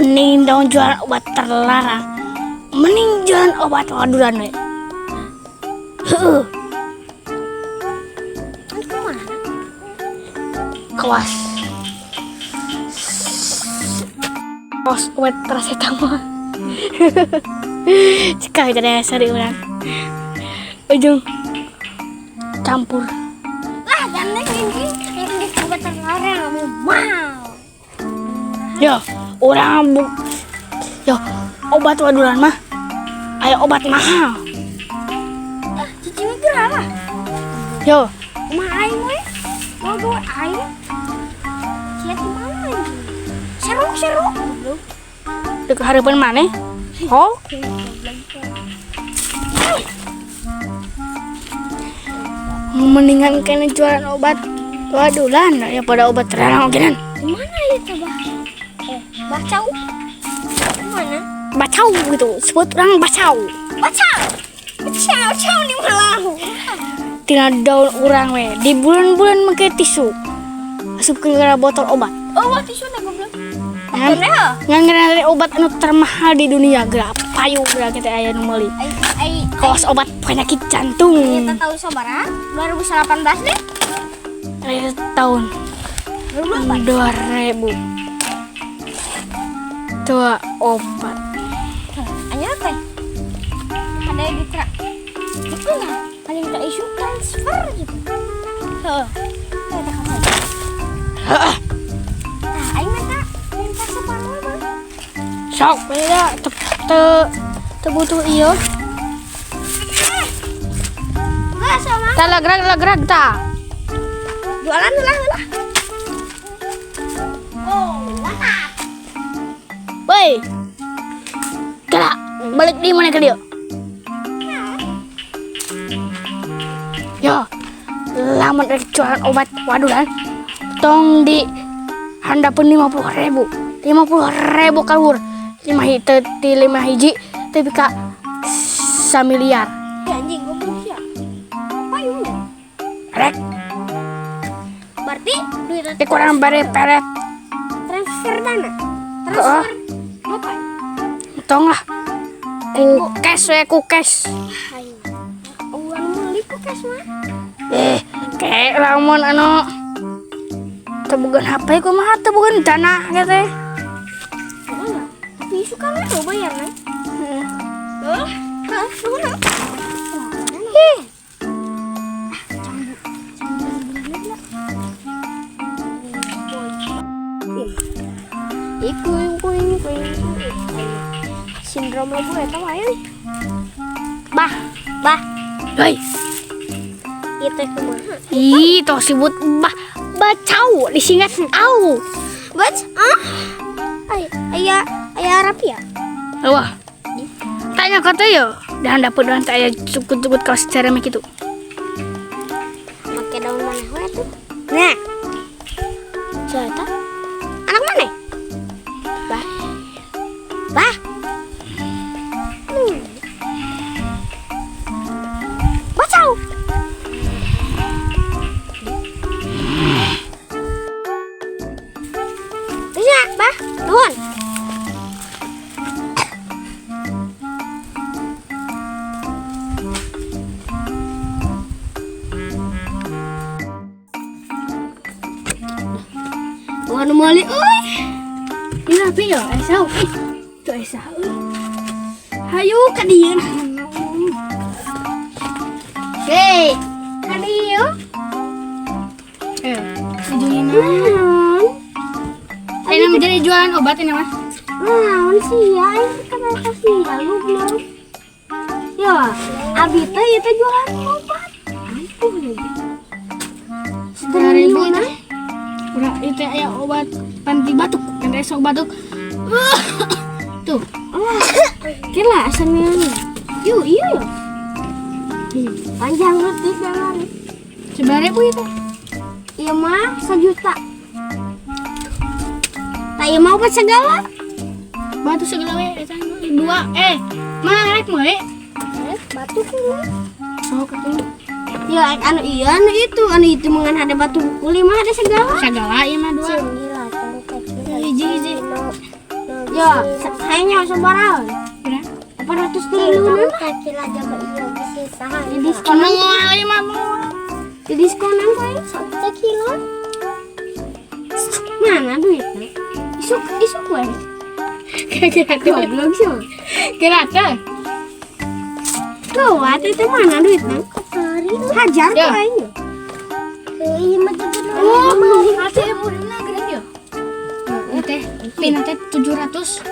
mending dong jualan obat terlarang. Mending jualan obat waduran we. Heeh. Kemana? Kawas. Kawas obat paracetamol. Sekali tadi sari orang. Ujung campur. Lah, jangan ini obat terlarang kamu mau. Yo, orang yo obat waduran mah. Ayo obat mahal. Cici mah berapa? Yo, Rumah aing we. Mau bawa aing. Siapa mana ini? Seruk. dek harapan mana? Oh, mendingan kena jualan obat waduran daripada obat terlarang oke kan? Mana ya coba? Bacau. Mana? Bacau gitu, sebut orang bacau. Bacau di malahu. Tina daun orang we di bulan-bulan make tisu masuk ke botol obat. Oh, tisu dah goblok. Ngan obat anu termahal di dunia gerak payu gerak kita aya nu meuli. Kaos obat penyakit jantung. Kita tahu sabaraha? 2018 deh. Akhir tahun 2000. Tua obat. Anya teh. Ada yang diterak. Itu enggak? Paling tak isu transfer gitu. Heeh. Heeh. Aing mah minta separuh mah. Sok beda te butuh ieu. Enggak sama. Tah gerak tah. Jualan lah. Oh, mantap. Woi. Gerak balik di mana ke dia? Yo, lamun rek jualan obat waduran tong di handapeun 50.000 kalur 5 hiji tapi ka 1 miliar Ya anjing goblok sia. Apa ini? rek Berarti duit di kurang bare peret transfer dana. Heeh. Apa? tong lah ku cash Uang meuli ku cash mah. kayak lamun anu tebugan HP kumaha tebugan dana gitu. Enggak. Tapi suka lah lo bayar kan? Suka. Kuing. Sindrom lo gue tau ayo. Bah. Hei, Itu kumaha? ih toh sebut bacau disingkat au. Ayah Arab ya? Wah. Tanya kata yo, dan dapat dan saya cukup kau secara begitu. Pakai daun mana we tuh? Nah. Siapa? Anak mana? Bah. Bacau. Bisa, bah. Nuhun. Anu mali euy. Ini apa yo? Esau. Tuh esau. Hayu ka dieu. Hei, ka dieu. Ujungnya. Ini menjadi jualan obat ini mas. Naon sih ya? Ini kan apa sih? Lalu belum. Ya, abi teh itu jualan obat. Ampun. Dari mana? Udah itu aya obat panti batuk, kan esok batuk. Tuh. Oh, kira asalnya nih. Iya. Panjang letik jalan. Sebenarnya itu. Iya mah 1 juta. Nah, iya mau obat segala. Batu segala we eta 2. Mana rek moe? Batu kulit. Sok atuh. Ya, anu itu mengan ada batu kulit mah ada segala. Segala ieu mah 2. Gila, Hiji. Yo, hanya sebarang. 800 triliun. Kira jaga iya bisa sahan. Di diskonan. Di diskonan saya. 1 kilo. Mana duitnya? Isuk gue. Kira-kira Goblok sih. kira-kira. Gawat itu mana duitnya? Hari. Hajar Ya. gue ini. Iya mah tuh. Ate ibu dina gede yo. Teh, pin teh 700.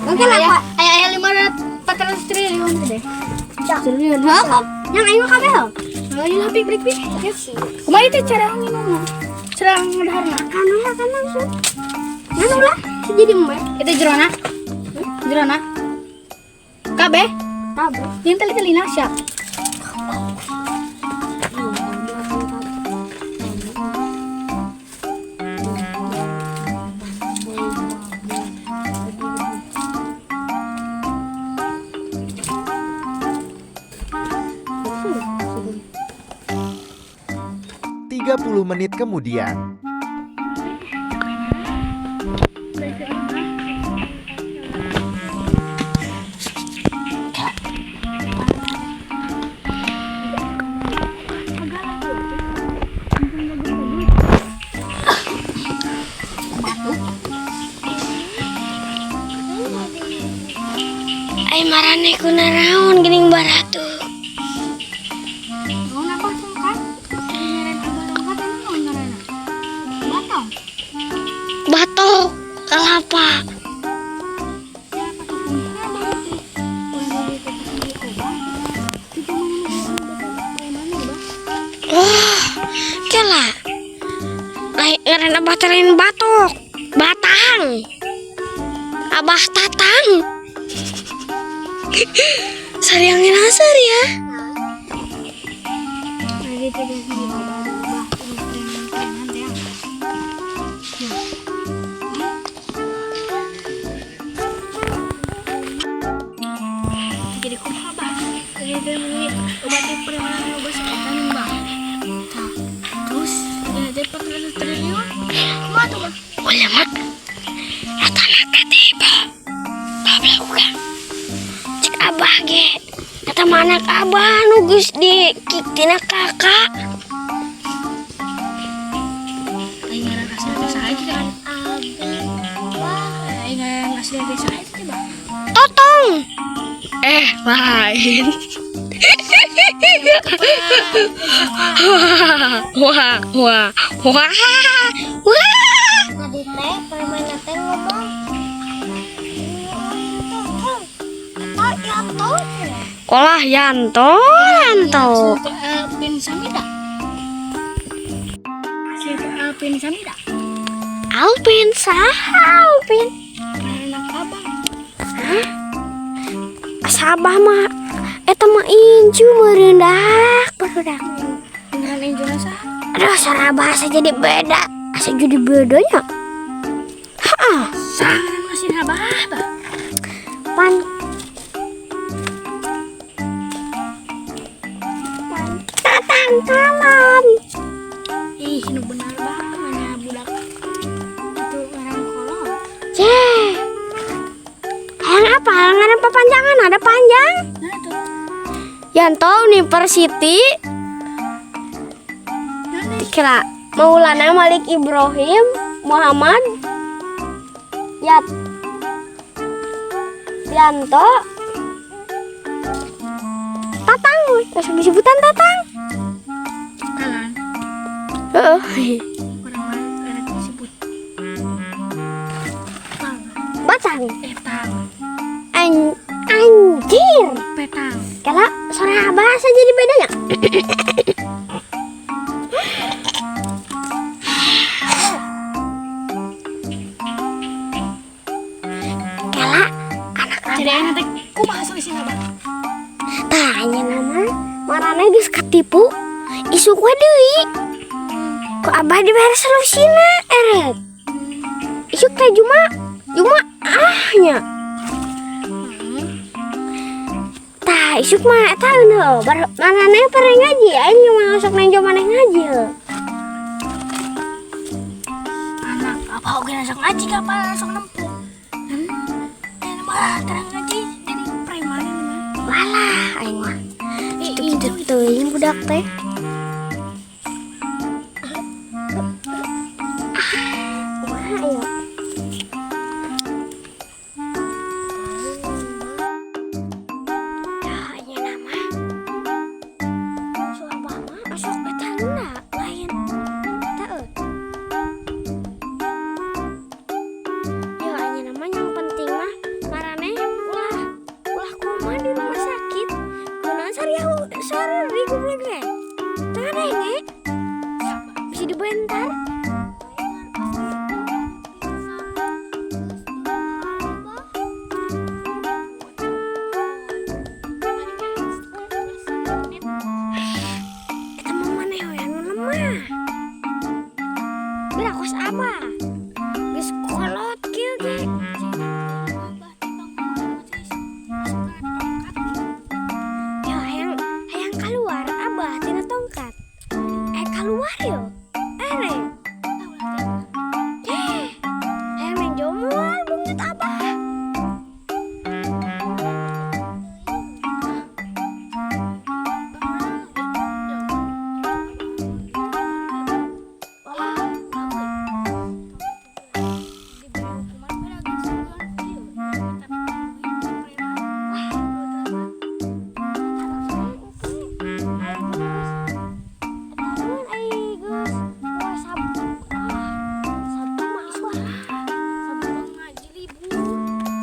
Oke lah, Pak. Aya 400 triliun deh. Triliun. Hah? Yang ayo kabeh. Ayo lah pik. Kumaha teh cara nginumna? Cara ngadaharna? Kan langsung. Nanu lah, jadi mbak. Itu jerona. Jerona. Kabeh, Tabu. yang tali-talina siap. Tiga 30 menit kemudian. Ay marane ku naraon geuning baratu. Naon apa sungkan? Ngeren abang-abang teh naon ngaranna? Batong. Batok kelapa. Oh, kela. Ay ngaran abah teh lain batok. Batang. Abah tatang. Sariangin asar ya. Jadi kumaha bah? Jadi obati preman obat setan bah. Terus ada 400 triliun. Kumaha tuh bah? Wala mak. Rata-rata tiba. Babla uga. Cek abah ge. Kata manak abah nu geus di kik tina kakak. Aing ngaran asli desa aja kan. Aing ngaran asli desa aja bah. Totong. Lain. Wah. Tadi teh permainan teh ngomong. Kolah Yanto. Alpin Samida. Si Alpin Samida. Alpin saha Alpin? Anak abang. Sabah mah eta mah inju merendak barudak. Beneran Injuna sah. Aduh cara bahasa jadi beda. Asa jadi bedanya. Heeh. Sangan masih abah. Pan tatang kalam. Ih, nu benar bah, hanya budak itu orang kolot. Ceh. Yang apa? Yang panjangan ada panjang. Nah tuh, Yanto University. Kira Maulana Malik Ibrahim Muhammad Yanto Tatang, masih disebutan Tatang. kalan orang mana ada disebut pang, Batang. etang, Anjir. petang. Kala suara bahasa jadi bedanya. Kala anak Jadi aing teh kumaha solusina bah? tanya nama marana geus katipu isuk we deui. Ku abah dibere solusina eret. Isuk teh Juma ahnya. Tah isuk mah eta heuh marana pare ngaji aing cuma masuk nang maneh ngaji heuh. Anak apa oge sok ngaji ka apa sok nempuh. aing mah. Gitu teuing budak teh. Kumaha aya? Hanya nama. Soal mama, sok eta heula lain. Teu. Yo hanya nama yang penting mah marane ulah koma di rumah sakit. Kunaon sari goblok ge. Teu ada nge. Bisa dibentar. Eta mah maneh we anu lemah. Berakos apa? Geus kolot kieu ge. Yo hayang keluar abah tina tongkat. Keluar yo. Neng. Hayang main jomual bungut abah.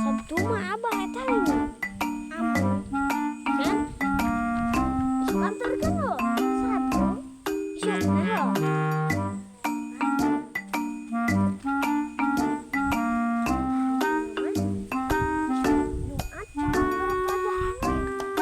Sabtu mah abah eta nya. Amun. Kan? Isuk antarkeun lo. Sabtu. Isuk lo.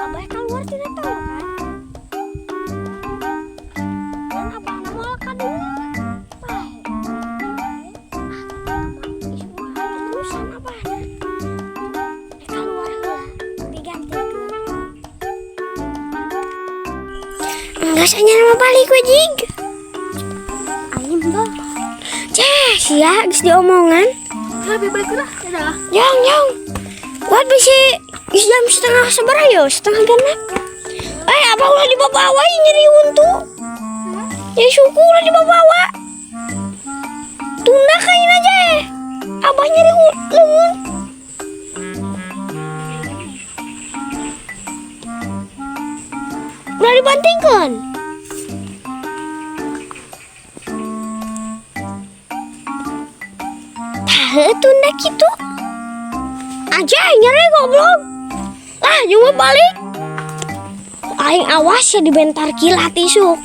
Abah keluar tina tongkat. Dan abah na moal ka deui. Bae. Isuk mah aya urusan abahna. Keluar heula digantikeun. Enggak sanya nama balik we jig. Aing mah Sia geus diomongan. Lebih baik lah, adalah. Jong. Buat bisi jam 8:30 setengah genep. Abah ulah dibawa nyeri untu. Ya syukur ulah dibawa. Tunda kain aja Abah nyeri leun. Udah dibantingkan. Tah tunda gitu. Aja nyeri goblok. Lah, cuma balik. Aing awas ya dibentar kilat isuk.